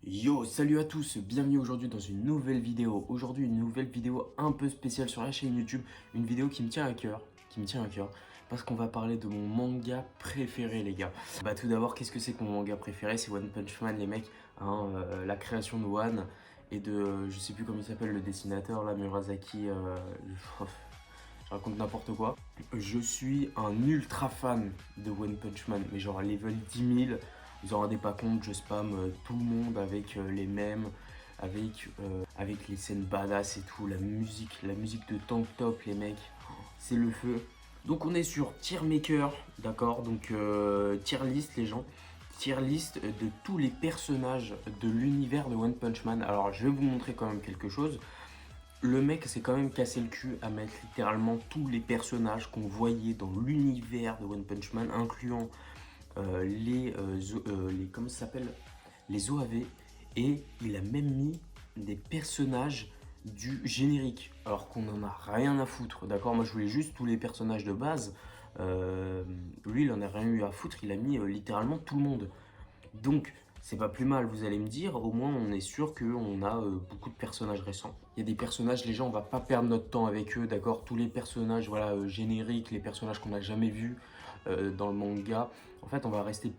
Yo, salut à tous, bienvenue aujourd'hui dans une nouvelle vidéo. Aujourd'hui, une nouvelle vidéo un peu spéciale sur la chaîne YouTube. Une vidéo qui me tient à cœur, parce qu'on va parler de mon manga préféré, les gars. Bah, tout d'abord, qu'est-ce que c'est que mon manga préféré? C'est One Punch Man, les mecs. Hein, la création de One et de, je sais plus comment il s'appelle, le dessinateur, là, Murasaki. Je raconte n'importe quoi. Je suis un ultra fan de One Punch Man, mais genre level 10 000. Vous en rendez pas compte, je spam tout le monde avec les mèmes, avec les scènes badass et tout, la musique de Tank Top, les mecs, c'est le feu. Donc on est sur Tier Maker, d'accord, donc tier list les gens, tier list de tous les personnages de l'univers de One Punch Man. Alors je vais vous montrer quand même quelque chose. Le mec s'est quand même cassé le cul à mettre littéralement tous les personnages qu'on voyait dans l'univers de One Punch Man, incluant comment ça s'appelle, les OAV, et il a même mis des personnages du générique, alors qu'on en a rien à foutre, d'accord. Moi je voulais juste tous les personnages de base. Lui il en a rien eu à foutre, il a mis littéralement tout le monde. Donc c'est pas plus mal, vous allez me dire, au moins on est sûr qu'on a beaucoup de personnages récents. Il y a des personnages, les gens, on va pas perdre notre temps avec eux, d'accord. Tous les personnages, voilà, génériques, les personnages qu'on n'a jamais vus dans le manga. En fait, on va rester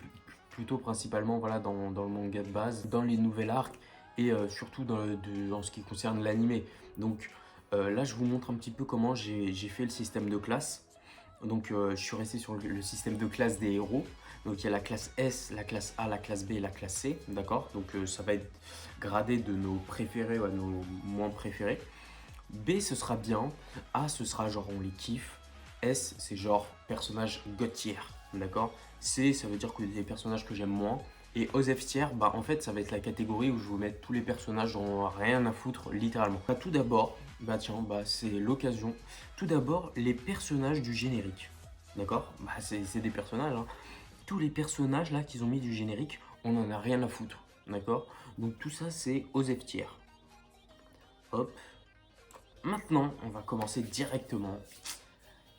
plutôt principalement, voilà, dans le manga de base, dans les nouvelles arcs et surtout dans ce qui concerne l'animé. Donc là, je vous montre un petit peu comment j'ai fait le système de classe. Donc je suis resté sur le système de classe des héros. Donc il y a la classe S, la classe A, la classe B et la classe C, d'accord. Donc ça va être gradé de nos préférés à nos moins préférés. B ce sera bien, A ce sera genre on les kiffe, S c'est genre personnage god tier, d'accord. C ça veut dire que des personnages que j'aime moins. Et aux F tiers, bah en fait ça va être la catégorie où je vais mettre tous les personnages dont rien à foutre littéralement. Bah, tout d'abord, bah tiens, bah c'est l'occasion. Tout d'abord les personnages du générique, d'accord. Bah c'est des personnages, hein. Tous les personnages là qu'ils ont mis du générique, on en a rien à foutre, d'accord. Donc tout ça c'est aux F tiers. Hop. Maintenant, on va commencer directement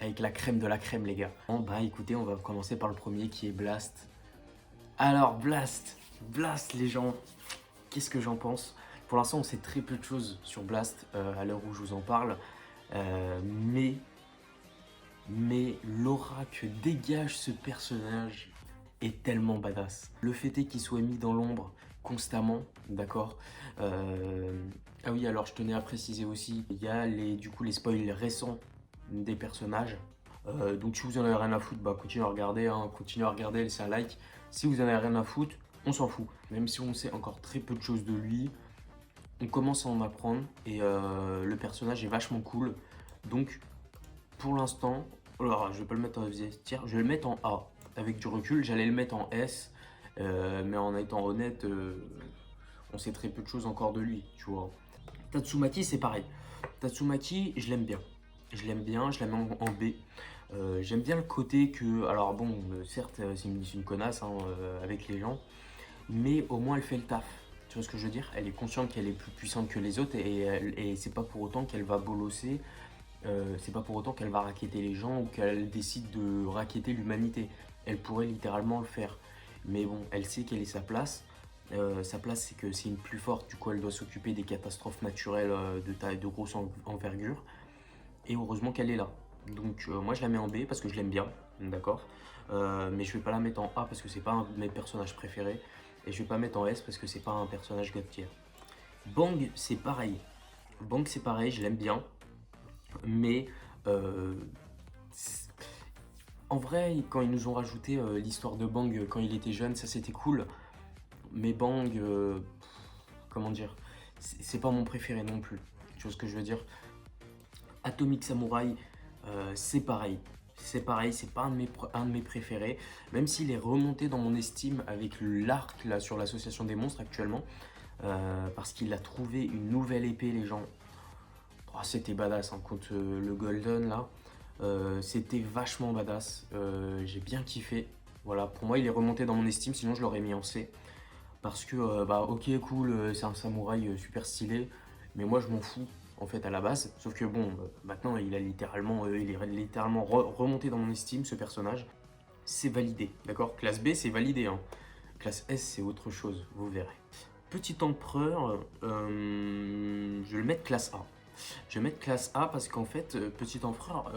avec la crème de la crème, les gars. Bon, bah écoutez, on va commencer par le premier qui est Blast. Alors, Blast, les gens, qu'est-ce que j'en pense? Pour l'instant, on sait très peu de choses sur Blast à l'heure où je vous en parle. Mais l'aura que dégage ce personnage est tellement badass. Le fait est qu'il soit mis dans l'ombre constamment, d'accord. Ah oui, alors je tenais à préciser aussi, il y a du coup les spoils récents des personnages. Donc si vous en avez rien à foutre, bah continuez à regarder, hein, continuez à regarder, laissez un like. Si vous en avez rien à foutre, on s'en fout. Même si on sait encore très peu de choses de lui, on commence à en apprendre et le personnage est vachement cool. Donc pour l'instant, alors je vais pas le mettre en tiers, je vais le mettre en A. Avec du recul, j'allais le mettre en S, mais en étant honnête, on sait très peu de choses encore de lui, tu vois. Tatsumaki, c'est pareil. Tatsumaki, je l'aime bien. Je la mets en B. J'aime bien le côté que, alors bon, certes, c'est une connasse hein, avec les gens, mais au moins elle fait le taf. Tu vois ce que je veux dire? Elle est consciente qu'elle est plus puissante que les autres et c'est pas pour autant qu'elle va bolosser. C'est pas pour autant qu'elle va racketter les gens ou qu'elle décide de racketter l'humanité. Elle pourrait littéralement le faire. Mais bon, elle sait quelle est sa place. Sa place, c'est que c'est une plus forte, du coup, elle doit s'occuper des catastrophes naturelles de grosse envergure. Et heureusement qu'elle est là. Donc, moi, je la mets en B parce que je l'aime bien, d'accord. Mais je vais pas la mettre en A parce que c'est pas un de mes personnages préférés. Et je vais pas mettre en S parce que c'est pas un personnage god tier. Bang, c'est pareil. Bang, c'est pareil, je l'aime bien. Mais euh, en vrai, quand ils nous ont rajouté l'histoire de Bang quand il était jeune, ça c'était cool. Mais Bang, comment dire, c'est pas mon préféré non plus. Tu vois ce que je veux dire? Atomic Samurai, c'est pareil. C'est pareil, c'est pas un de mes préférés. Même s'il est remonté dans mon estime avec l'arc là sur l'association des monstres actuellement. Parce qu'il a trouvé une nouvelle épée, les gens. Oh, c'était badass hein, contre le Golden là. C'était vachement badass. J'ai bien kiffé. Voilà, pour moi il est remonté dans mon estime, sinon je l'aurais mis en C. Parce que bah ok cool, c'est un samouraï super stylé, mais moi je m'en fous en fait à la base. Sauf que bon, maintenant il est littéralement remonté dans mon estime ce personnage. C'est validé, d'accord. Classe B c'est validé, hein. Classe S c'est autre chose, vous verrez. Petit empereur, je vais le mettre classe A. Je vais mettre classe A parce qu'en fait, Petit Empereur,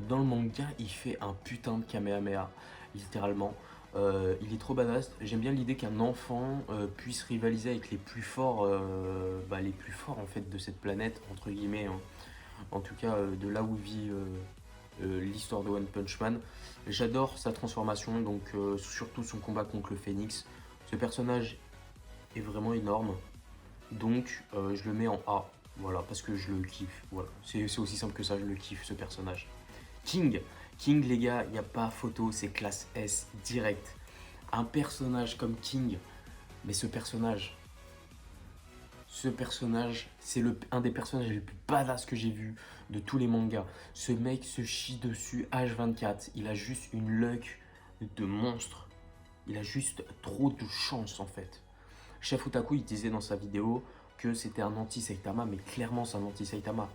dans le manga, il fait un putain de Kamehameha, littéralement. Il est trop badass. J'aime bien l'idée qu'un enfant puisse rivaliser avec les plus forts en fait de cette planète, entre guillemets, hein. En tout cas, de là où vit l'histoire de One Punch Man. J'adore sa transformation, donc surtout son combat contre le Phénix. Ce personnage est vraiment énorme. Donc je le mets en A, voilà, parce que je le kiffe, voilà. C'est aussi simple que ça, je le kiffe ce personnage. King, King les gars, il n'y a pas photo, c'est classe S direct. Un personnage comme King, mais ce personnage, c'est un des personnages les plus badass que j'ai vu de tous les mangas. Ce mec se chie dessus H24, il a juste une luck de monstre. Il a juste trop de chance en fait. Chef Otaku, il disait dans sa vidéo que c'était un anti-Saitama, mais clairement c'est un anti-Saitama.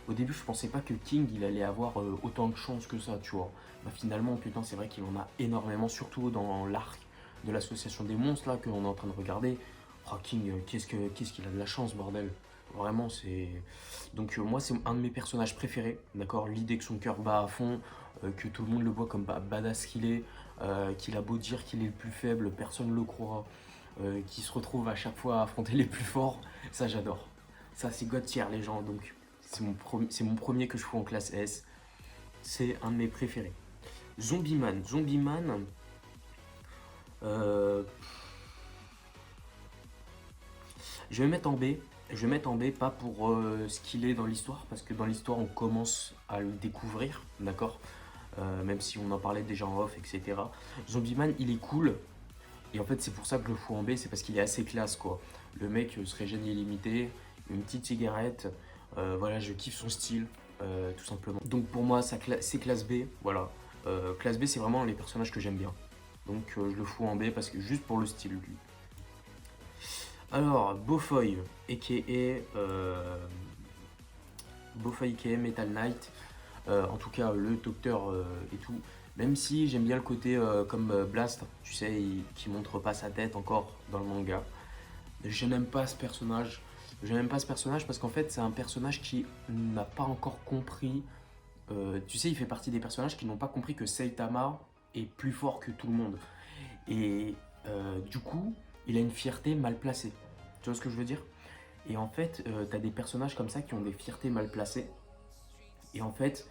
Au début, je pensais pas que King il allait avoir autant de chance que ça, tu vois. Bah, finalement, putain, c'est vrai qu'il en a énormément, surtout dans l'arc de l'association des monstres là qu'on est en train de regarder. Oh, King, qu'est-ce qu'il a de la chance, bordel. Vraiment, c'est. Donc, moi, c'est un de mes personnages préférés, d'accord. L'idée que son cœur bat à fond, que tout le monde le voit comme badass qu'il est, qu'il a beau dire qu'il est le plus faible, personne ne le croira, qui se retrouvent à chaque fois à affronter les plus forts, ça j'adore. Ça c'est God tier les gens, donc c'est mon premier que je fous en classe S. C'est un de mes préférés. Zombie Man, euh, je vais mettre en B. Je vais mettre en B, pas pour ce qu'il est dans l'histoire, parce que dans l'histoire on commence à le découvrir, d'accord. Même si on en parlait déjà en off, etc. Man il est cool, et en fait, c'est pour ça que je le fous en B, c'est parce qu'il est assez classe, quoi. Le mec se régène illimité, une petite cigarette, voilà, je kiffe son style, tout simplement. Donc pour moi, c'est classe B, voilà. Classe B, c'est vraiment les personnages que j'aime bien. Donc je le fous en B parce que juste pour le style, lui. Alors, Beaufoy aka Metal Knight, en tout cas le docteur et tout. Même si j'aime bien le côté comme Blast, tu sais, qui montre pas sa tête encore dans le manga. Je n'aime pas ce personnage. Je n'aime pas ce personnage parce qu'en fait, c'est un personnage qui n'a pas encore compris. Tu sais, il fait partie des personnages qui n'ont pas compris que Saitama est plus fort que tout le monde. Et du coup, il a une fierté mal placée. Tu vois ce que je veux dire? Et en fait, t'as des personnages comme ça qui ont des fiertés mal placées. Et en fait,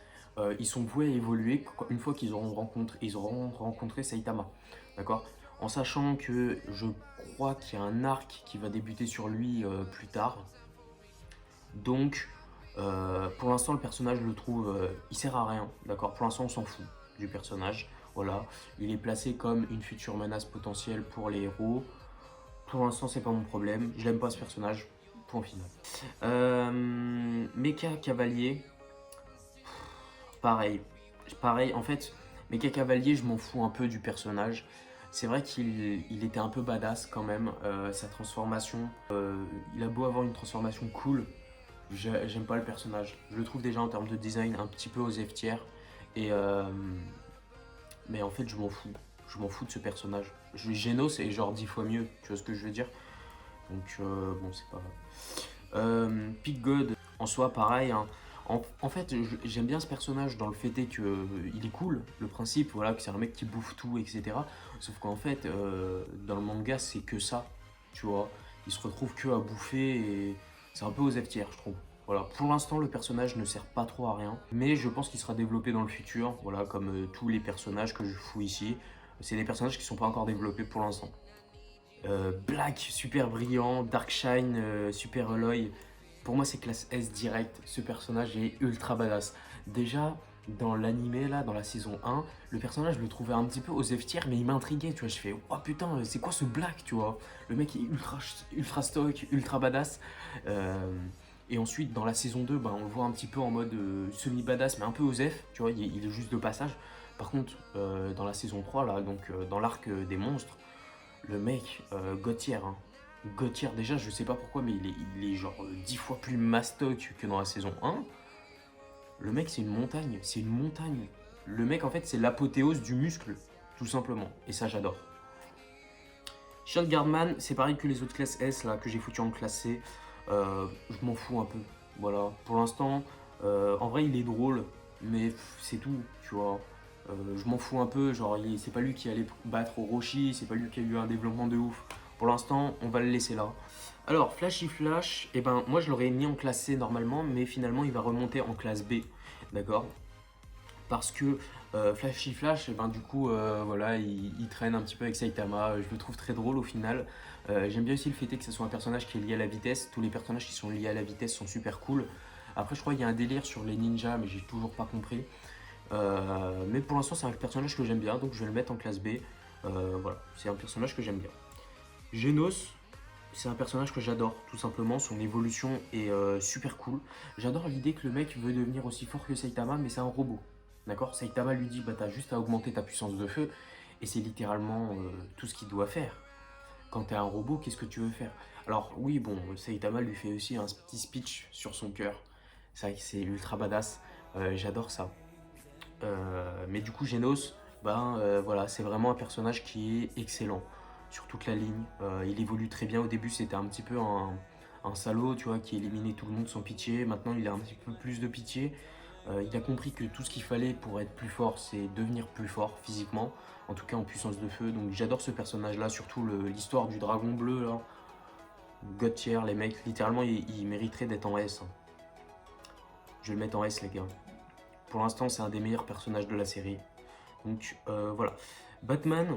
ils sont voués à évoluer une fois qu'ils auront rencontré Saitama. D'accord. En sachant que je crois qu'il y a un arc qui va débuter sur lui plus tard. Donc, pour l'instant, le personnage, je le trouve, il sert à rien. D'accord. Pour l'instant, on s'en fout du personnage. Voilà. Il est placé comme une future menace potentielle pour les héros. Pour l'instant, c'est pas mon problème. Je l'aime pas ce personnage. Point final. Mecha Cavalier. Pareil. Pareil, en fait, Mecha Cavalier, je m'en fous un peu du personnage. C'est vrai qu'il était un peu badass quand même. Sa transformation, il a beau avoir une transformation cool, j'aime pas le personnage. Je le trouve déjà en termes de design un petit peu aux F tiers. Et mais en fait, je m'en fous. Je m'en fous de ce personnage. Genos est genre 10 fois mieux, tu vois ce que je veux dire. Donc bon, c'est pas grave. Pig God, en soi, pareil, hein. En fait, j'aime bien ce personnage dans le fait est que il est cool, le principe, voilà, que c'est un mec qui bouffe tout, etc. Sauf qu'en fait, dans le manga, c'est que ça, tu vois. Il se retrouve que à bouffer et c'est un peu aux F tiers, je trouve. Voilà, pour l'instant, le personnage ne sert pas trop à rien, mais je pense qu'il sera développé dans le futur, voilà, comme tous les personnages que je fous ici. C'est des personnages qui ne sont pas encore développés pour l'instant. Black, super brillant, Darkshine, super Aloy. Pour moi, c'est classe S direct. Ce personnage est ultra badass. Déjà, dans l'animé, là, dans la saison 1, le personnage, je le trouvais un petit peu aux F tiers, mais il m'intriguait, tu vois. Je fais, oh putain, c'est quoi ce Black, tu vois. Le mec est ultra stock, ultra badass. Et ensuite, dans la saison 2, bah, on le voit un petit peu en mode semi-badass, mais un peu aux F, tu vois. Il est juste de passage. Par contre, dans la saison 3, là, donc dans l'arc des monstres, le mec, Gauthier, hein. Gauthier, déjà, je sais pas pourquoi, mais il est genre 10 fois plus mastoc que dans la saison 1. Le mec, c'est une montagne. C'est une montagne. Le mec, en fait, c'est l'apothéose du muscle, tout simplement. Et ça, j'adore. Shield Guardman, c'est pareil que les autres classes S là que j'ai foutu en classe C. Je m'en fous un peu. Voilà, pour l'instant, en vrai il est drôle, mais c'est tout, tu vois. Je m'en fous un peu, genre c'est pas lui qui allait battre Orochi, c'est pas lui qui a eu un développement de ouf. Pour l'instant, on va le laisser là. Alors, Flashy Flash, eh ben, moi je l'aurais mis en classe C normalement, mais finalement il va remonter en classe B, d'accord? Parce que Flashy Flash, eh ben, du coup, voilà, il traîne un petit peu avec Saitama. Je le trouve très drôle au final. J'aime bien aussi le fait que ce soit un personnage qui est lié à la vitesse. Tous les personnages qui sont liés à la vitesse sont super cool. Après, je crois qu'il y a un délire sur les ninjas, mais j'ai toujours pas compris. Mais pour l'instant, c'est un personnage que j'aime bien, donc je vais le mettre en classe B. Voilà, c'est un personnage que j'aime bien. Genos, c'est un personnage que j'adore, tout simplement. Son évolution est super cool. J'adore l'idée que le mec veut devenir aussi fort que Saitama, mais c'est un robot. D'accord. Saitama lui dit bah t'as juste à augmenter ta puissance de feu, et c'est littéralement tout ce qu'il doit faire. Quand t'es un robot, qu'est-ce que tu veux faire? Alors oui, bon, Saitama lui fait aussi un petit speech sur son cœur. C'est vrai que c'est ultra badass. J'adore ça. Mais du coup, Genos, voilà, c'est vraiment un personnage qui est excellent sur toute la ligne. Il évolue très bien. Au début, c'était un petit peu un salaud, tu vois, qui éliminait tout le monde sans pitié. Maintenant, il a un petit peu plus de pitié. Il a compris que tout ce qu'il fallait pour être plus fort, c'est devenir plus fort physiquement, en tout cas en puissance de feu. Donc j'adore ce personnage-là, surtout l'histoire du dragon bleu, là. God tier, les mecs, littéralement, il mériterait d'être en S, hein. Je vais le mettre en S, les gars. Pour l'instant, c'est un des meilleurs personnages de la série. Donc voilà. Batman,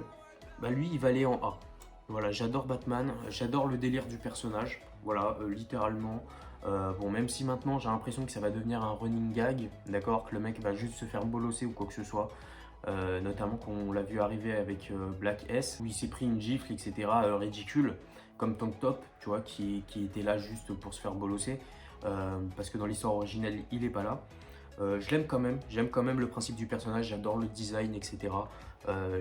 bah lui, il va aller en A. Voilà, j'adore Batman, j'adore le délire du personnage. Voilà, littéralement. Bon, même si maintenant j'ai l'impression que ça va devenir un running gag, d'accord, que le mec va juste se faire bolosser ou quoi que ce soit. Notamment qu'on l'a vu arriver avec Black S, où il s'est pris une gifle, etc. Ridicule, comme Tank Top, tu vois, qui était là juste pour se faire bolosser. Parce que dans l'histoire originelle, il est pas là. Je l'aime quand même, j'aime quand même le principe du personnage, j'adore le design, etc.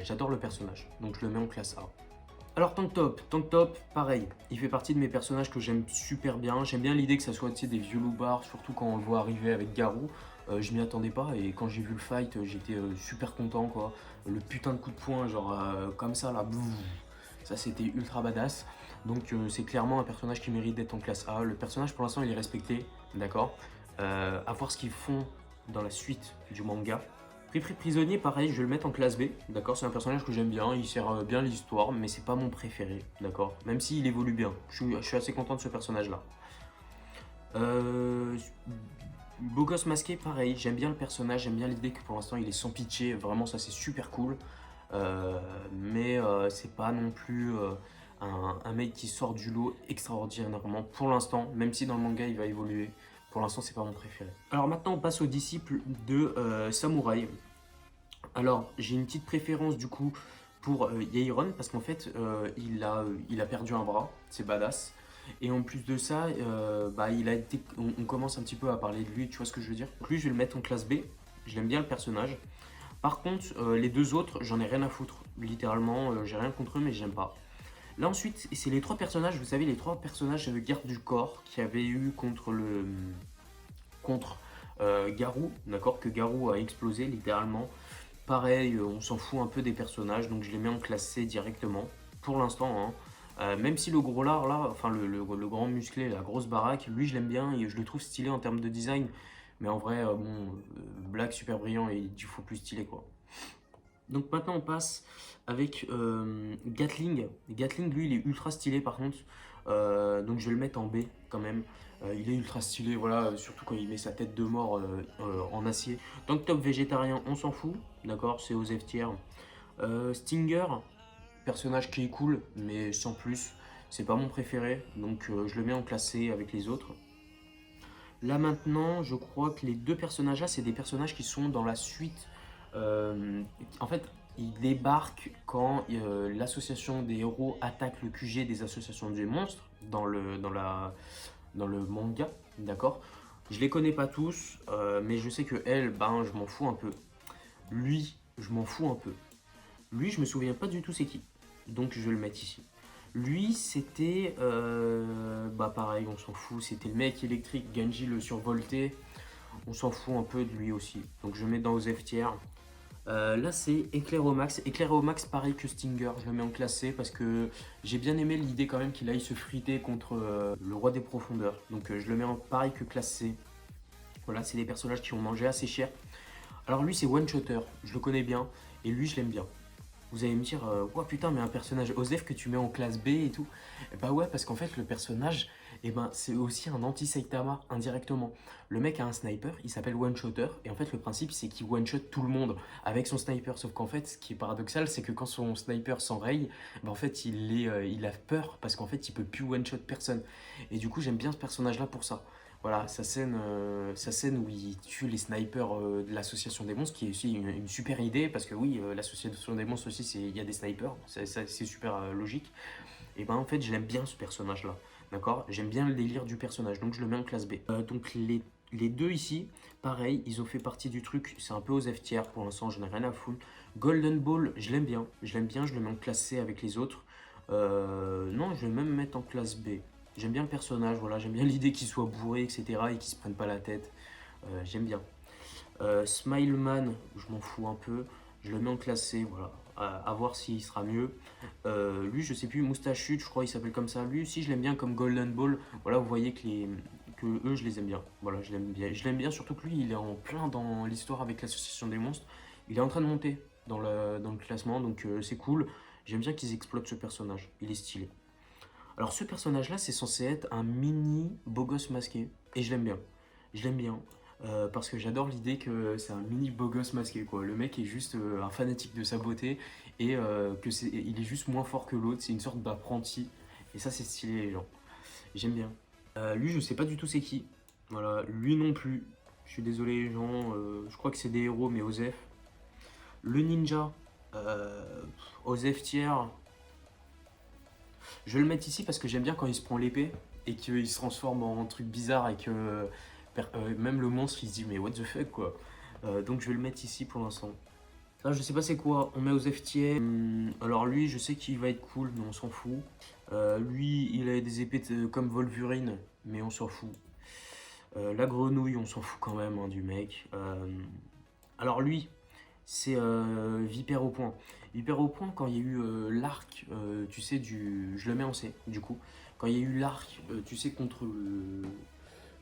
J'adore le personnage, donc je le mets en classe A. Alors Tank Top, pareil, il fait partie de mes personnages que j'aime super bien. J'aime bien l'idée que ça soit des vieux loupards, surtout quand on le voit arriver avec Garou. Je m'y attendais pas et quand j'ai vu le fight, j'étais super content quoi. Le putain de coup de poing, genre comme ça là, boum, ça c'était ultra badass. Donc c'est clairement un personnage qui mérite d'être en classe A. Le personnage pour l'instant il est respecté, d'accord. À voir ce qu'ils font dans la suite du manga. Prisonnier, pareil, je vais le mettre en classe B, d'accord, c'est un personnage que j'aime bien, il sert bien l'histoire, mais c'est pas mon préféré, d'accord, même s'il évolue bien, je suis assez content de ce personnage-là. Beau gosse masqué, pareil, j'aime bien le personnage, j'aime bien l'idée que pour l'instant il est sans pitié, vraiment ça c'est super cool, mais c'est pas non plus un mec qui sort du lot extraordinairement pour l'instant, même si dans le manga il va évoluer. Pour l'instant, c'est pas mon préféré. Alors maintenant, on passe aux disciples de Samouraï. Alors, j'ai une petite préférence du coup pour Yeiron parce qu'en fait, il a perdu un bras, c'est badass. Et en plus de ça, il a été, on commence un petit peu à parler de lui, tu vois ce que je veux dire. Donc lui, je vais le mettre en classe B, je l'aime bien le personnage. Par contre, les deux autres, j'en ai rien à foutre. Littéralement, j'ai rien contre eux, mais j'aime pas. Là ensuite, c'est les trois personnages, vous savez, les trois personnages de garde du corps qui avaient eu contre Garou, d'accord, que Garou a explosé littéralement. Pareil, on s'en fout un peu des personnages, donc je les mets en classe C directement, pour l'instant, hein. Même si le gros lard là, enfin le grand musclé, la grosse baraque, lui je l'aime bien et je le trouve stylé en termes de design, mais en vrai, Black super brillant et 10 fois plus stylé quoi. Donc maintenant on passe avec Gatling. Gatling lui il est ultra stylé par contre. Donc je vais le mettre en B quand même. Il est ultra stylé, voilà, surtout quand il met sa tête de mort en acier. Tank top végétarien, on s'en fout, d'accord, c'est aux F tier. Stinger, personnage qui est cool, mais sans plus. C'est pas mon préféré, donc je le mets en classe C avec les autres. Là maintenant, je crois que les deux personnages là, c'est des personnages qui sont dans la suite. En fait, ils débarquent quand l'association des héros attaque le QG des associations des monstres dans le manga, d'accord. Je les connais pas tous, mais je sais que elle, ben, je m'en fous un peu. Lui, je m'en fous un peu. Lui, je me souviens pas du tout c'est qui, donc je vais le mettre ici. Lui, c'était, pareil, on s'en fout. C'était le mec électrique, Genji le survolté. On s'en fout un peu de lui aussi. Donc je mets dans aux F tiers. Là, c'est Éclair au max. Éclair au max, pareil que Stinger, je le mets en classe C parce que j'ai bien aimé l'idée quand même qu'il aille se friter contre le roi des profondeurs. Donc je le mets en pareil que classe C. Voilà, c'est des personnages qui ont mangé assez cher. Alors lui, c'est one-shotter, je le connais bien, et lui, je l'aime bien. Vous allez me dire, oh putain, mais un personnage Osef que tu mets en classe B et tout. Bah ouais, parce qu'en fait, le personnage, eh ben, c'est aussi un anti-Saitama, indirectement. Le mec a un sniper, il s'appelle One Shotter, et en fait, le principe, c'est qu'il one-shot tout le monde avec son sniper. Sauf qu'en fait, ce qui est paradoxal, c'est que quand son sniper s'enraye, bah en fait, il a peur, parce qu'en fait, il peut plus one-shot personne. Et du coup, j'aime bien ce personnage-là pour ça. Voilà, sa scène où il tue les snipers de l'association des monstres, qui est aussi une super idée, parce que oui, l'association des monstres aussi, il y a des snipers, c'est super logique. Et ben en fait, j'aime bien ce personnage-là, d'accord. J'aime bien le délire du personnage, donc je le mets en classe B. Donc les deux ici, pareil, ils ont fait partie du truc, c'est un peu aux F tiers, pour l'instant, je n'ai rien à foutre. Golden Ball, je l'aime bien, je le mets en classe C avec les autres. Non, je vais même mettre en classe B. J'aime bien le personnage, voilà, j'aime bien l'idée qu'il soit bourré, etc. et qu'il se prenne pas la tête. J'aime bien. Smileman, je m'en fous un peu. Je le mets en classe C, voilà. À voir s'il sera mieux. Lui, je sais plus, Moustachu, je crois il s'appelle comme ça. Lui aussi, je l'aime bien comme Golden Ball. Voilà, vous voyez que eux, je les aime bien. Voilà, je l'aime bien. Je l'aime bien, surtout que lui, il est en plein dans l'histoire avec l'association des monstres. Il est en train de monter dans le classement, donc c'est cool. J'aime bien qu'ils exploitent ce personnage. Il est stylé. Alors ce personnage-là, c'est censé être un mini beau gosse masqué. Et je l'aime bien. Je l'aime bien. Parce que j'adore l'idée que c'est un mini beau gosse masqué, quoi. Le mec est juste un fanatique de sa beauté et il est juste moins fort que l'autre. C'est une sorte d'apprenti. Et ça, c'est stylé, les gens. J'aime bien. Lui, je sais pas du tout c'est qui. Voilà, lui non plus. Je suis désolé, les gens. Je crois que c'est des héros, mais Osef. Le ninja, Osef tiers. Je vais le mettre ici parce que j'aime bien quand il se prend l'épée et qu'il se transforme en truc bizarre et que même le monstre il se dit mais what the fuck quoi. Donc je vais le mettre ici pour l'instant. Là je sais pas c'est quoi, on met aux FTA. Alors lui je sais qu'il va être cool mais on s'en fout. Lui il a des épées comme Wolverine mais on s'en fout. La grenouille on s'en fout quand même hein, du mec. Alors lui c'est Vipère au point. Vipère au point, quand il y a eu l'arc, tu sais, je le mets en C, du coup. Quand il y a eu l'arc, tu sais, contre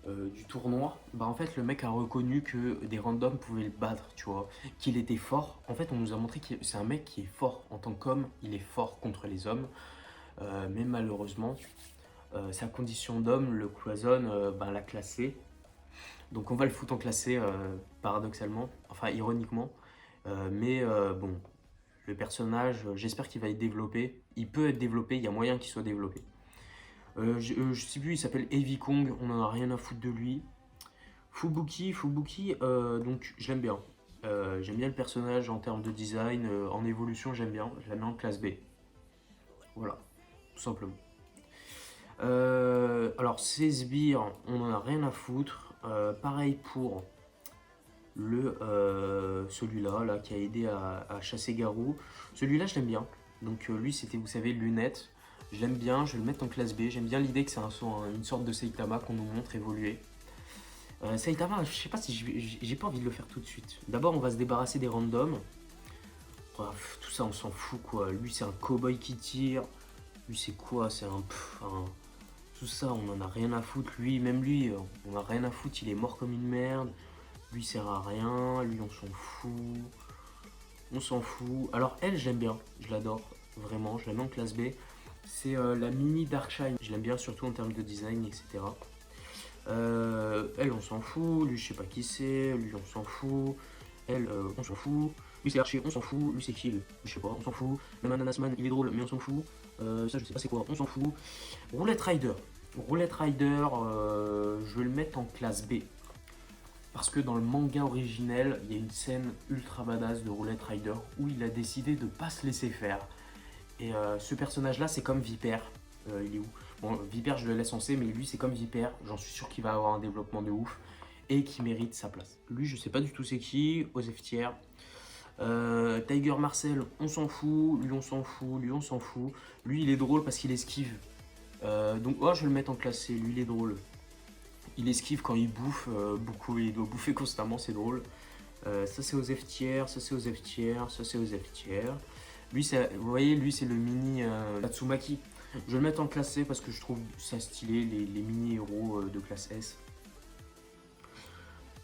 du tournoi, bah en fait, le mec a reconnu que des randoms pouvaient le battre, tu vois. Qu'il était fort. En fait, on nous a montré que c'est un mec qui est fort. En tant qu'homme, il est fort contre les hommes. Mais malheureusement, sa condition d'homme le cloisonne bah, l'a classé. Donc on va le foutre en classé, paradoxalement, enfin ironiquement. Mais bon, le personnage, j'espère qu'il va être développé. Il peut être développé, il y a moyen qu'il soit développé. Je sais plus, il s'appelle Heavy Kong, on en a rien à foutre de lui. Fubuki, donc je l'aime bien. J'aime bien le personnage en termes de design, en évolution j'aime bien, je la mets en classe B. Voilà, tout simplement. Alors, ces sbires, on en a rien à foutre. Pareil pour celui-là là, qui a aidé à chasser Garou. Celui-là, je l'aime bien. Donc, lui, c'était, vous savez, lunettes. Je l'aime bien, je vais le mettre en classe B. J'aime bien l'idée que c'est une sorte de Saitama qu'on nous montre évoluer. Saitama, je sais pas si j'ai pas envie de le faire tout de suite. D'abord, on va se débarrasser des randoms. Bref, tout ça, on s'en fout quoi. Lui, c'est un cowboy qui tire. Lui, c'est quoi? C'est tout ça, on en a rien à foutre. Même lui, on a rien à foutre. Il est mort comme une merde. Lui, il sert à rien. Lui, on s'en fout. On s'en fout. Alors, elle, j'aime bien. Je l'adore. Vraiment, je la mets en classe B. C'est la mini Darkshine. Je l'aime bien, surtout en termes de design, etc. Elle, on s'en fout. Lui, je sais pas qui c'est. Lui, on s'en fout. Elle, on s'en fout. Lui, c'est Archer, on s'en fout. Lui, c'est Kill. Je sais pas, on s'en fout. Même Ananasman, il est drôle, mais on s'en fout. Ça, je sais pas c'est quoi, on s'en fout. Roulette Rider. Roulette Rider, je vais le mettre en classe B. Parce que dans le manga originel, il y a une scène ultra badass de Roulette Rider où il a décidé de pas se laisser faire. Et ce personnage-là, c'est comme Vipère. Il est où? Bon, Vipère, je le laisse en C, mais lui, c'est comme Vipère. J'en suis sûr qu'il va avoir un développement de ouf et qui mérite sa place. Lui, je sais pas du tout c'est qui. Osef Tiers. Tiger Marcel, on s'en fout. Lui, on s'en fout. Lui, on s'en fout. Lui, il est drôle parce qu'il esquive. Donc, oh, je vais le mettre en classe C. Lui, il est drôle. Il esquive quand il bouffe beaucoup. Il doit bouffer constamment, c'est drôle. Ça c'est aux F tiers, ça c'est aux F tiers, ça c'est aux F tiers. Lui, vous voyez, lui c'est le mini Tatsumaki. Je vais le mettre en classe C parce que je trouve ça stylé, les mini héros de classe S.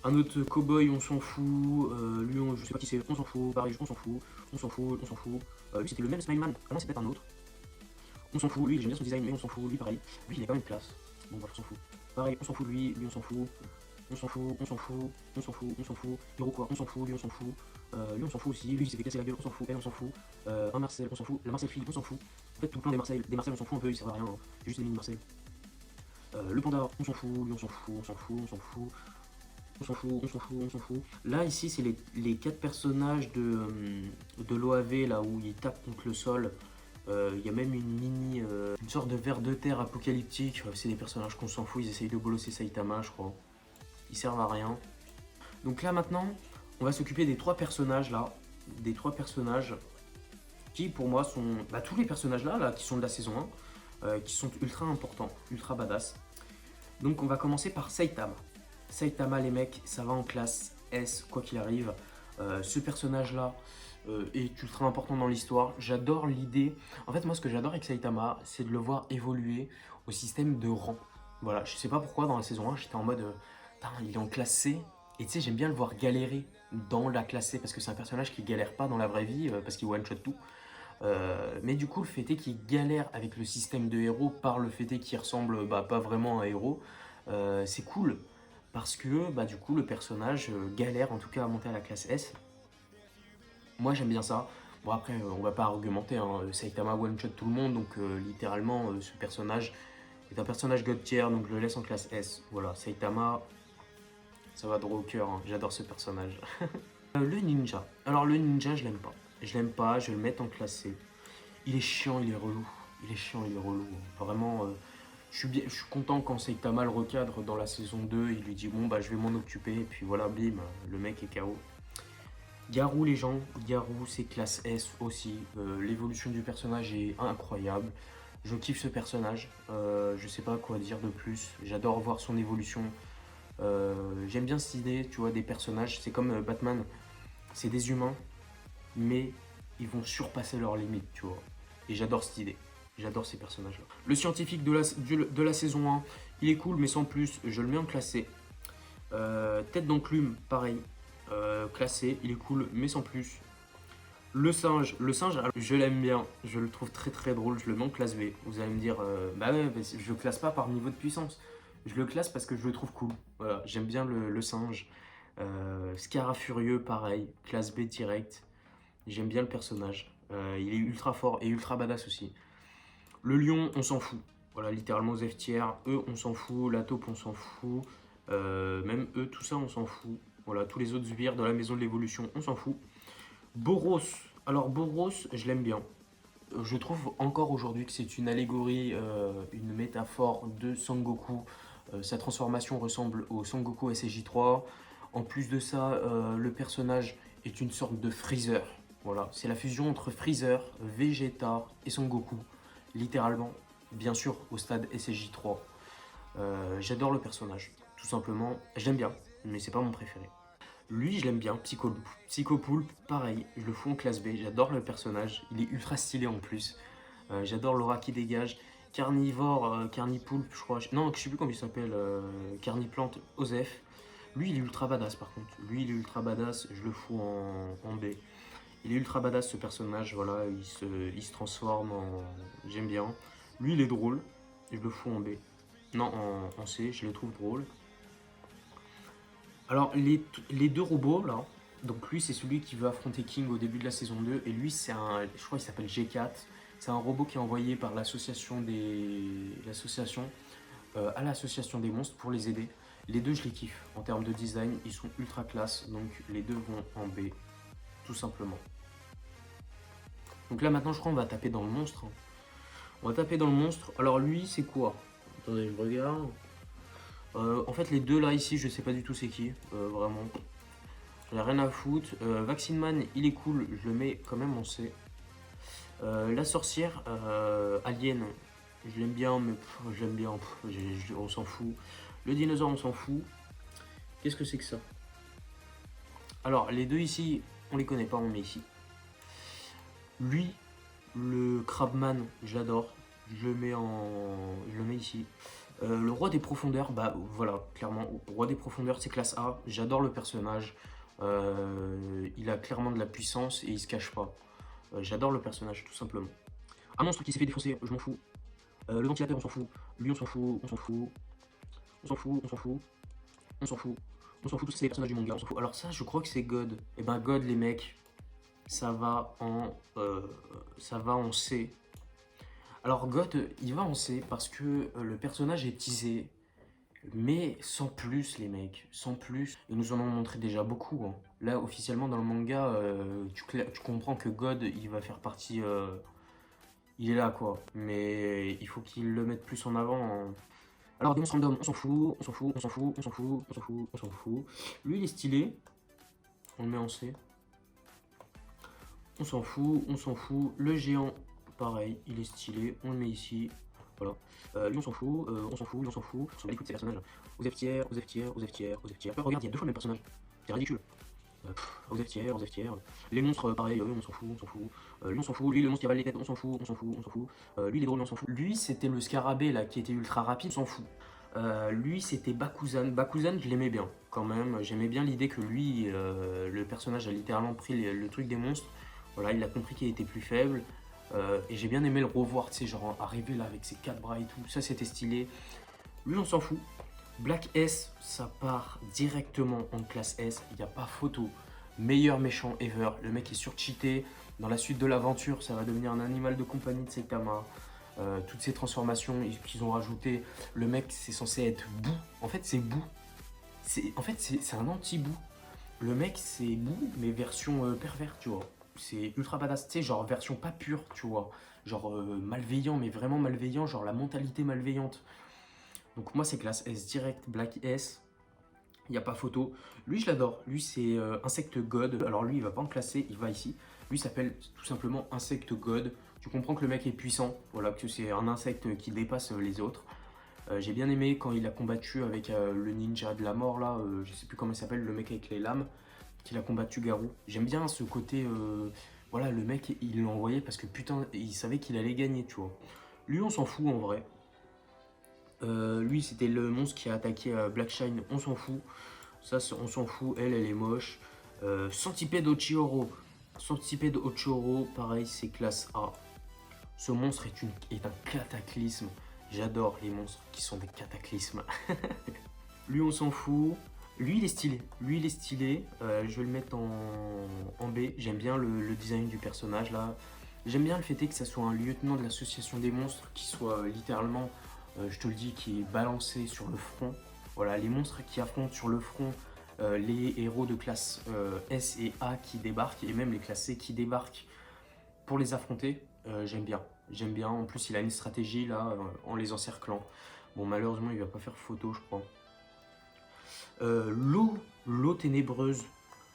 Un autre cowboy, on s'en fout. Lui, je sais pas qui c'est, on s'en fout. Pareil, on s'en fout. On s'en fout, on s'en fout. Lui, c'était le même Smileman. Ah non, c'est peut-être un autre. On s'en fout. Lui, j'aime bien son design, mais on s'en fout. Lui, pareil. Lui, il est quand même classe. Bon, bref, on s'en fout. Pareil, on s'en fout de lui. Lui, on s'en fout. On s'en fout, on s'en fout, on s'en fout, on s'en fout. Hiro quoi, on s'en fout, lui on s'en fout. Lui on s'en fout aussi, lui il s'est fait casser la gueule, on s'en fout, elle on s'en fout. Un Marcel, on s'en fout, la Marcel fille, on s'en fout. En fait tout le plan des Marcel on s'en fout un peu, ils servent à rien, hein. C'est juste des mini Marcel. Le panda, on s'en fout, lui on s'en fout, on s'en fout, on s'en fout. On s'en fout, on s'en fout, on s'en fout. Là ici c'est les 4 personnages de l'OAV là où ils tapent contre le sol. Il y a même une sorte de ver de terre apocalyptique. C'est des personnages qu'on s'en fout, ils essayent de bolosser Saitama je crois. Ils servent à rien. Donc là maintenant, on va s'occuper des 3 personnages là. Des 3 personnages qui pour moi sont... tous les personnages là qui sont de la saison 1, qui sont ultra importants, ultra badass. Donc on va commencer par Saitama. Saitama les mecs, ça va en classe S quoi qu'il arrive. Ce personnage là est ultra important dans l'histoire. J'adore l'idée... En fait moi ce que j'adore avec Saitama, c'est de le voir évoluer au système de rang. Voilà, je sais pas pourquoi dans la saison 1 j'étais en mode... il est en classe C, et tu sais, j'aime bien le voir galérer dans la classe C, parce que c'est un personnage qui galère pas dans la vraie vie, parce qu'il one-shot tout. Mais du coup, le fait est qu'il galère avec le système de héros, par le fait est qu'il ressemble pas vraiment à un héros. C'est cool, parce que du coup, le personnage galère en tout cas à monter à la classe S. Moi, j'aime bien ça. Bon, après, on va pas argumenter, hein. Saitama one-shot tout le monde, donc littéralement, ce personnage est un personnage god tier, donc je le laisse en classe S. Voilà, Saitama, ça va droit au cœur, hein. J'adore ce personnage. Le ninja. Alors le ninja, je l'aime pas. Je l'aime pas, je vais le mettre en classe C. Il est chiant, il est relou. Il est chiant, il est relou. Vraiment, je suis content quand Saitama le recadre dans la saison 2. Il lui dit bon je vais m'en occuper. Et puis voilà, bim, le mec est KO. Garou les gens, Garou c'est classe S aussi. L'évolution du personnage est incroyable. Je kiffe ce personnage. Je sais pas quoi dire de plus. J'adore voir son évolution. J'aime bien cette idée, tu vois, des personnages. C'est comme Batman, c'est des humains, mais ils vont surpasser leurs limites, tu vois. Et j'adore cette idée. J'adore ces personnages-là. Le scientifique de la saison 1, il est cool, mais sans plus. Je le mets en classé. Tête d'enclume, pareil. Classé, il est cool, mais sans plus. Le singe, alors, je l'aime bien. Je le trouve très très drôle. Je le mets en classe B. Vous allez me dire, je le classe pas par niveau de puissance. Je le classe parce que je le trouve cool. Voilà, j'aime bien le singe. Scara Furieux, pareil, classe B direct. J'aime bien le personnage. Il est ultra fort et ultra badass aussi. Le lion, on s'en fout. Voilà, littéralement aux F tiers. Eux, on s'en fout. La taupe, on s'en fout. Même eux, tout ça, on s'en fout. Voilà, tous les autres sbires de la maison de l'évolution, on s'en fout. Boros. Alors, Boros, je l'aime bien. Je trouve encore aujourd'hui que c'est une allégorie, une métaphore de Sangoku. Sa transformation ressemble au Sangoku SJ3. En plus de ça, le personnage est une sorte de Freezer. Voilà, c'est la fusion entre Freezer, Vegeta et Sangoku. Littéralement, bien sûr, au stade SJ3. J'adore le personnage, tout simplement. Je l'aime bien, mais c'est pas mon préféré. Lui, je l'aime bien, Psychopoulpe, pareil, je le fous en classe B, j'adore le personnage, il est ultra stylé en plus. J'adore l'aura qui dégage. Carnivore, Carnipoulpe, je crois, non, je sais plus comment il s'appelle, Carniplante, Osef. Lui, il est ultra badass par contre. Lui, il est ultra badass, je le fous en B. Il est ultra badass ce personnage, voilà, il se transforme en... J'aime bien. Lui, il est drôle, je le fous en B. Non, en C, je le trouve drôle. Alors, les 2 robots, là, donc lui, c'est celui qui veut affronter King au début de la saison 2, et lui, c'est un, je crois qu'il s'appelle G4, c'est un robot qui est envoyé par l'association à l'association des monstres pour les aider. Les 2, je les kiffe, en termes de design, ils sont ultra classe, donc les 2 vont en B, tout simplement. Donc là, maintenant, je crois qu'on va taper dans le monstre. Hein. On va taper dans le monstre. Alors lui, c'est quoi? Attendez, je regarde. En fait, les 2 là, ici, je sais pas du tout c'est qui, vraiment. J'en ai rien à foutre. Vaccine Man, il est cool, je le mets quand même en C. La sorcière, Alien, je l'aime bien, mais je l'aime bien, on s'en fout. Le dinosaure, on s'en fout. Qu'est-ce que c'est que ça? Alors, les deux ici, on les connaît pas, on met ici. Lui, le Crabman, j'adore. Je le mets ici. Le roi des profondeurs, bah voilà, clairement, roi des profondeurs, c'est classe A. J'adore le personnage. Il a clairement de la puissance et il se cache pas. J'adore le personnage, tout simplement. Un monstre qui s'est fait défoncer, je m'en fous. Le ventilateur, on s'en fout. Lui, on s'en fout, on s'en fout. On s'en fout, on s'en fout. On s'en fout. On s'en fout, tous ces personnages du manga, on s'en fout. Alors ça, je crois que c'est God. Et ben God, les mecs, ça va en C. Alors God, il va en C parce que le personnage est teasé, mais sans plus les mecs, sans plus. Ils nous en ont montré déjà beaucoup, hein. Là, officiellement dans le manga, tu comprends que God, il va faire partie... il est là quoi, mais il faut qu'ils le mettent plus en avant, hein. Alors des monstres random, on s'en fout, on s'en fout, on s'en fout, on s'en fout, on s'en fout, on s'en fout. Lui il est stylé, on le met en C. On s'en fout, on s'en fout. Le géant, pareil, il est stylé, on le met ici. Voilà. Lui on s'en fout, on s'en fout, lui on s'en fout. On s'en bat les couilles de ces personnages. Aux F-tiers, aux F-tiers, aux F-tiers, aux F-tiers. Regarde, il y a deux fois le même personnage. C'est ridicule. Aux F-tiers, aux F-tiers. Les monstres, pareil, on s'en fout, on s'en fout. Lui on s'en fout, lui le monstre qui avale les têtes, on s'en fout, on s'en fout, on s'en fout. Lui il est drôle, on s'en fout. Lui c'était le scarabée là qui était ultra rapide, on s'en fout. Lui c'était Bakuzan. Bakuzan je l'aimais bien quand même. J'aimais bien l'idée que lui, le personnage a littéralement pris le truc des monstres. Voilà, il a compris qu'il était plus faible. Et j'ai bien aimé le revoir, tu sais, genre arriver là avec ses quatre bras et tout. Ça c'était stylé. Lui on s'en fout. Black S, ça part directement en classe S, il n'y a pas photo. Meilleur méchant ever, le mec est surcheaté. Dans la suite de l'aventure, ça va devenir un animal de compagnie de Saitama. Toutes ces transformations qu'ils ont rajoutées, le mec c'est censé être Boo. En fait c'est Boo. En fait c'est un anti-Boo. Le mec c'est Boo mais version pervers, tu vois. C'est ultra badass, tu sais, genre version pas pure, tu vois. Genre malveillant, mais vraiment malveillant, genre la mentalité malveillante. Donc moi c'est classe S direct, Black S, il n'y a pas photo. Lui je l'adore, lui c'est Insect God. Alors lui il va pas en classer, il va ici. Lui s'appelle tout simplement Insect God. Tu comprends que le mec est puissant, voilà, que c'est un insecte qui dépasse les autres. J'ai bien aimé quand il a combattu avec le ninja de la mort là, je sais plus comment il s'appelle, le mec avec les lames, qu'il a combattu Garou. J'aime bien ce côté, voilà, le mec il l'a envoyé parce que putain, il savait qu'il allait gagner, tu vois. Lui on s'en fout en vrai. Lui c'était le monstre qui a attaqué Black Shine, on s'en fout. Ça on s'en fout, elle est moche. Centipede Ochioro. Centipede Ochioro, pareil c'est classe A. Ce monstre est un cataclysme. J'adore les monstres qui sont des cataclysmes. Lui on s'en fout. Lui il est stylé. Lui il est stylé. Je vais le mettre en B. J'aime bien le design du personnage là. J'aime bien le fait que ça soit un lieutenant de l'association des monstres qui soit littéralement, je te le dis, qui est balancé sur le front. Voilà, les monstres qui affrontent sur le front les héros de classe S et A qui débarquent, et même les classes C qui débarquent pour les affronter, j'aime bien. J'aime bien. En plus, il a une stratégie là en les encerclant. Bon, malheureusement, il va pas faire photo, je crois. L'eau ténébreuse,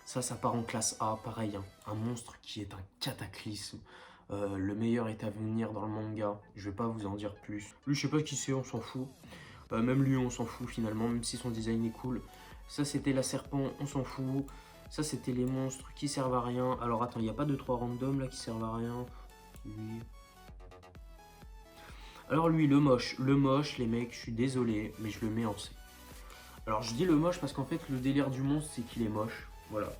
ça part en classe A, pareil, hein. Un monstre qui est un cataclysme. Le meilleur est à venir dans le manga, je vais pas vous en dire plus. Lui, je sais pas qui c'est, on s'en fout. Même lui, on s'en fout finalement, même si son design est cool. Ça, c'était la serpent, on s'en fout. Ça, c'était les monstres qui servent à rien. Alors, attends, il n'y a pas 2-3 random là qui servent à rien. Lui. Alors, lui, le moche, les mecs, je suis désolé, mais je le mets en C. Alors, je dis le moche parce qu'en fait, le délire du monstre, c'est qu'il est moche. Voilà.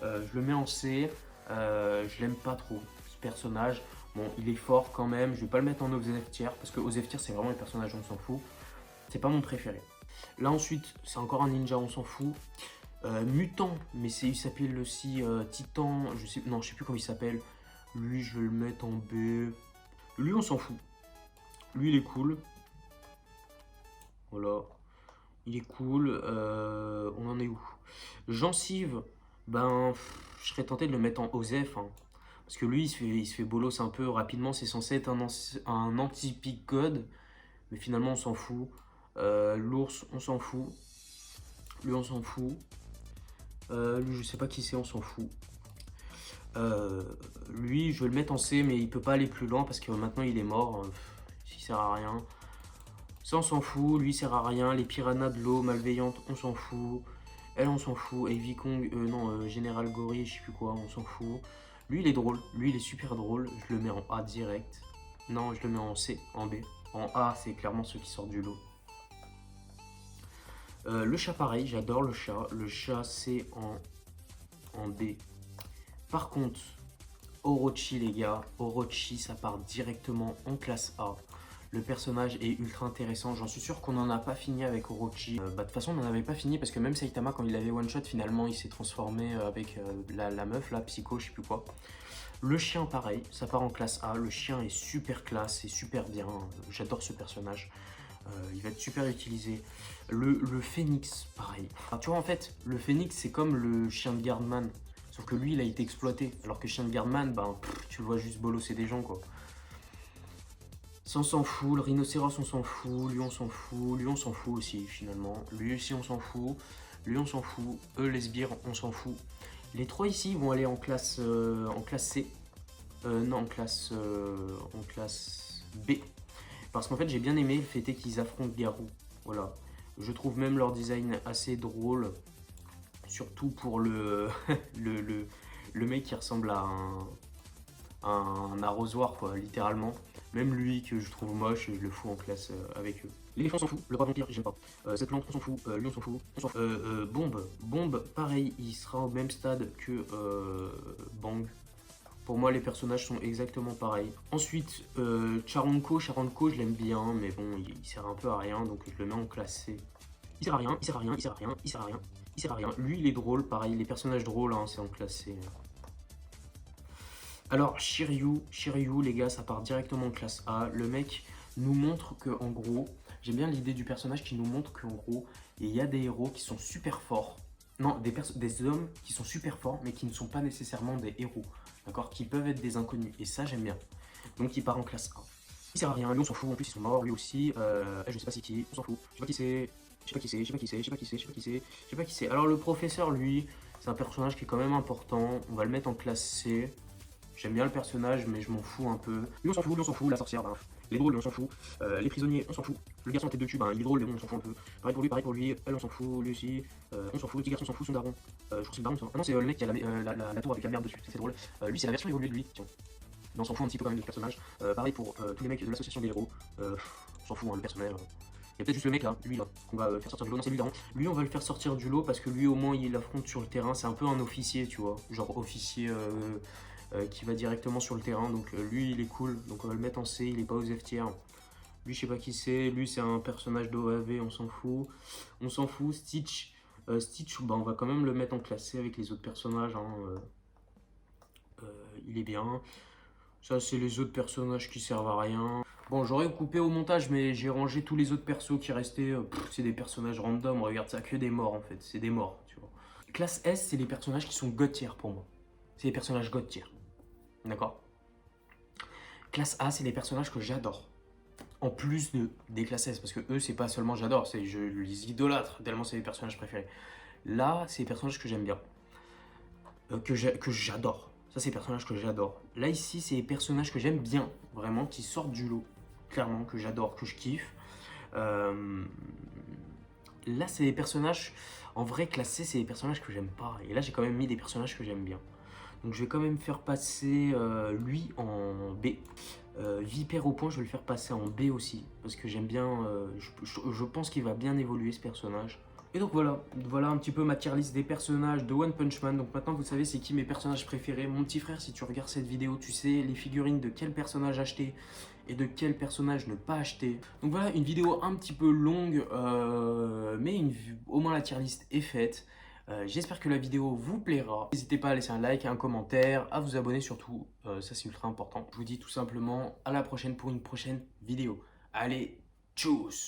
Je le mets en C. Je l'aime pas trop, ce personnage. Bon, il est fort quand même. Je vais pas le mettre en aux F tiers parce que aux F tiers, c'est vraiment le personnage, on s'en fout. C'est pas mon préféré. Là, ensuite, c'est encore un ninja, on s'en fout. Mutant, mais il s'appelle aussi Titan. Je sais plus comment il s'appelle. Lui, je vais le mettre en B. Lui, on s'en fout. Lui, il est cool. Voilà. Il est cool. On en est où? Gencive. Ben, je serais tenté de le mettre en OSEF, hein. Parce que lui, il se fait bolos un peu rapidement. C'est censé être un anti-pick god. Mais finalement, on s'en fout. L'ours, on s'en fout. Lui, on s'en fout. Lui, je sais pas qui c'est, on s'en fout. Lui, je vais le mettre en C, mais il peut pas aller plus loin parce que maintenant, il est mort. Il sert à rien. Ça, on s'en fout. Lui, il sert à rien. Les piranhas de l'eau malveillantes, on s'en fout. Elle, on s'en fout. Heavy Kong, non, Général Gory, je sais plus quoi, on s'en fout. Lui, il est drôle. Lui, il est super drôle. Je le mets en A direct. Non, je le mets en C, en B. En A, c'est clairement ceux qui sortent du lot. Le chat, pareil, j'adore le chat. Le chat, c'est en B. Par contre, Orochi, les gars, Orochi, ça part directement en classe A. Le personnage est ultra intéressant. J'en suis sûr qu'on n'en a pas fini avec Orochi. De toute façon, on n'en avait pas fini parce que même Saitama, quand il avait one shot, finalement, il s'est transformé avec la meuf, là, Psycho, je sais plus quoi. Le chien, pareil, ça part en classe A. Le chien est super classe, c'est super bien. J'adore ce personnage. Il va être super utilisé. Le phénix, pareil. Enfin, tu vois, en fait, le phénix, c'est comme le chien de Gardman. Sauf que lui, il a été exploité. Alors que chien de Gardman, ben, tu le vois juste bolosser des gens, quoi. Ça, on s'en fout. Le rhinocéros, on s'en fout. Lui, on s'en fout. Lui, on s'en fout aussi, finalement. Lui aussi, on s'en fout. Lui, on s'en fout. Eux, les sbires, on s'en fout. Les trois ici vont aller en classe C. Non, en classe B. Parce qu'en fait, j'ai bien aimé le fait qu'ils affrontent Garou. Voilà. Je trouve même leur design assez drôle. Surtout pour le mec qui ressemble à un arrosoir, quoi, littéralement. Même lui, que je trouve moche, je le fous en classe avec eux. L'éléphant, on s'en fout. Le roi vampire, j'aime pas. Cette plante, on s'en fout. Lui, on s'en fout. Bombe, pareil, il sera au même stade que Bang. Pour moi, les personnages sont exactement pareils. Ensuite, Charonko, je l'aime bien, mais bon, il sert un peu à rien, donc je le mets en classe C. Il sert à rien, il sert à rien, il sert à rien, il sert à rien, il sert à rien. Lui, il est drôle, pareil, les personnages drôles, hein, c'est en classe C. Alors, Shiryu, les gars, ça part directement en classe A. Le mec nous montre que, en gros, j'aime bien l'idée du personnage qui nous montre qu'en gros, il y a des héros qui sont super forts. Non, des hommes qui sont super forts, mais qui ne sont pas nécessairement des héros. D'accord, qui peuvent être des inconnus. Et ça, j'aime bien. Donc, il part en classe A. Il sert à rien, lui, on s'en fout. En plus, ils sont morts, lui aussi. Je sais pas c'est qui, on s'en fout. Je sais pas qui c'est. Je sais pas qui c'est, je sais pas qui c'est, je sais pas qui c'est, je sais pas qui c'est, je sais pas qui c'est. Alors, le professeur, lui, c'est un personnage qui est quand même important. On va le mettre en classe C. J'aime bien le personnage, mais je m'en fous un peu. Lui, on s'en fout. La sorcière, ben, les drôles, on s'en fout. Les prisonniers, on s'en fout. Le garçon en tête de cul, ben, il est drôle, mais bon, on s'en fout un peu. Pareil pour lui. Elle, on s'en fout. Lui aussi, on s'en fout. Le petit garçon, on s'en fout. Son daron. Je crois que c'est le daron, ça. Ah non, c'est le mec qui a la tour avec la merde dessus. C'est drôle. Lui, c'est la version évoluée de lui. Tiens. Mais on s'en fout un petit peu quand même du personnage. Pareil pour tous les mecs de l'association des héros. On s'en fout, hein, le personnel. Il y a peut-être juste le mec là, lui là, qu'on va faire sortir du lot. Non, c'est lui, daron. Lui, on va le faire sortir du lot parce que lui, au moins, il affronte sur le terrain. C'est un peu un officier, tu vois. Genre officier. Qui va directement sur le terrain, donc lui il est cool, donc on va le mettre en C, il est pas aux F tiers. Lui je sais pas qui c'est, lui c'est un personnage d'OAV, on s'en fout. Stitch, bah, on va quand même le mettre en classe C avec les autres personnages, hein. Il est bien. Ça c'est les autres personnages qui servent à rien. Bon, j'aurais coupé au montage, mais j'ai rangé tous les autres persos qui restaient. C'est des personnages random, regarde ça, que des morts en fait, c'est des morts, tu vois. Classe S, c'est les personnages qui sont God tier pour moi. C'est les personnages God tier. D'accord. Classe A, c'est les personnages que j'adore. En plus des classes S, parce que eux, c'est pas seulement j'adore, c'est je les idolâtre, tellement c'est les personnages préférés. Là, c'est les personnages que j'aime bien. Que j'adore. Ça, c'est les personnages que j'adore. Là, ici, c'est les personnages que j'aime bien, vraiment, qui sortent du lot. Clairement, que j'adore, que je kiffe. Là, c'est les personnages... En vrai, classe C, c'est les personnages que j'aime pas. Et là, j'ai quand même mis des personnages que j'aime bien. Donc je vais quand même faire passer lui en B. Vipère au point, je vais le faire passer en B aussi. Parce que j'aime bien, je pense qu'il va bien évoluer ce personnage. Et donc voilà un petit peu ma tier list des personnages de One Punch Man. Donc maintenant vous savez c'est qui mes personnages préférés. Mon petit frère, si tu regardes cette vidéo, tu sais les figurines de quel personnage acheter et de quel personnage ne pas acheter. Donc voilà, une vidéo un petit peu longue, mais au moins la tier list est faite. J'espère que la vidéo vous plaira. N'hésitez pas à laisser un like, un commentaire, à vous abonner surtout, ça c'est ultra important. Je vous dis tout simplement à la prochaine pour une prochaine vidéo. Allez, tchuss!